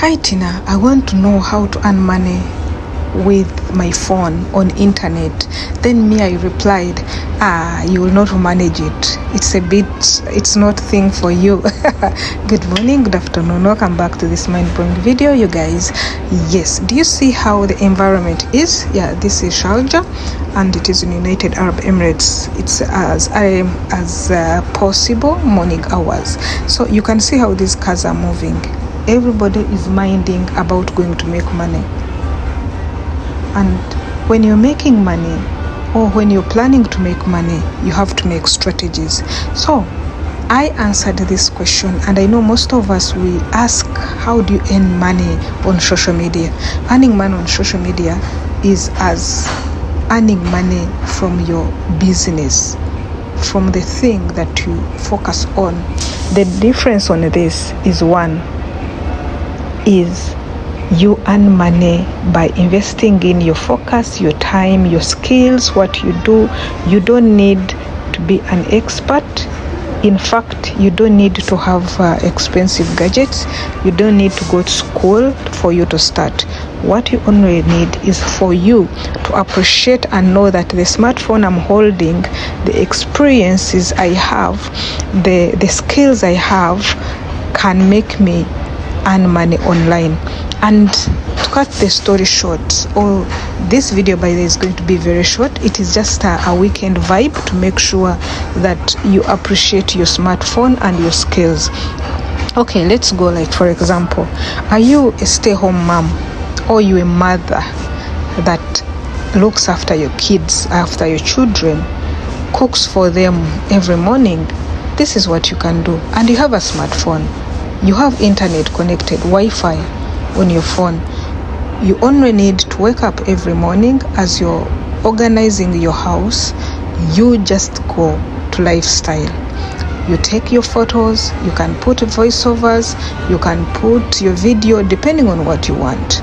Hi Tina, I want to know how to earn money with my phone on internet. Then me, I replied, you will not manage it. It's not thing for you. Good morning, good afternoon, welcome back to this mind-blowing video, you guys. Yes, do you see how the environment is? Yeah, this is Sharjah and it is in United Arab Emirates. It's as possible morning hours, so you can see how these cars are moving. Everybody is minding about going to make money. And when you're making money, or when you're planning to make money, you have to make strategies. So I answered this question, and I know most of us, we ask, how do you earn money on social media? Earning money on social media is as earning money from your business, from the thing that you focus on. The difference on this is, one is you earn money by investing in your focus, your time, your skills, what you do. You don't need to be an expert. In fact, you don't need to have expensive gadgets. You don't need to go to school for you to start. What you only need is for you to appreciate and know that the smartphone I'm holding, the experiences I have, the skills I have can make me earn money online. And to cut the story short, this video by the way is going to be very short. It is just a weekend vibe to make sure that you appreciate your smartphone and your skills. Okay, let's go. Like, for example, are you a stay-home mom, or you a mother that looks after your kids, after your children, cooks for them every morning? This is what you can do. And you have a smartphone, you have internet connected, Wi-Fi on your phone. You only need to wake up every morning. As you're organizing your house, you just go to lifestyle. You take your photos, you can put voiceovers, you can put your video, depending on what you want.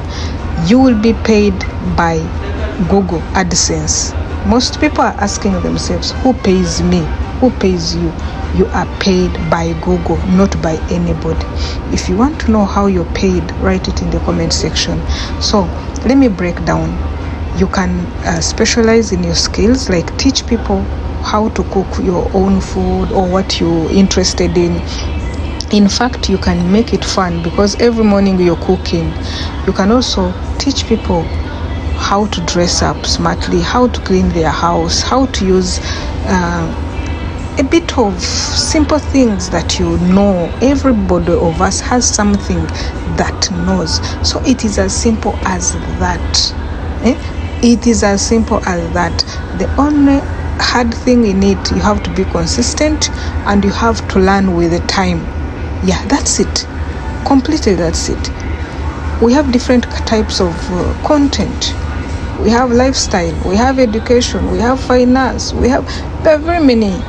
You will be paid by Google AdSense. Most people are asking themselves, who pays me? Who pays you? You are paid by Google, not by anybody. If you want to know how you're paid, write it in the comment section. So let me break down. You can specialize in your skills, like teach people how to cook your own food or what you're interested in. In fact, you can make it fun because every morning you're cooking. You can also teach people how to dress up smartly, how to clean their house, how to use a bit of simple things that you know. Everybody of us has something that knows. So it is as simple as that. It is as simple as that. The only hard thing in it, you have to be consistent and you have to learn with the time. Yeah, that's it. Completely, that's it. We have different types of content. We have lifestyle, we have education, we have finance, we have very many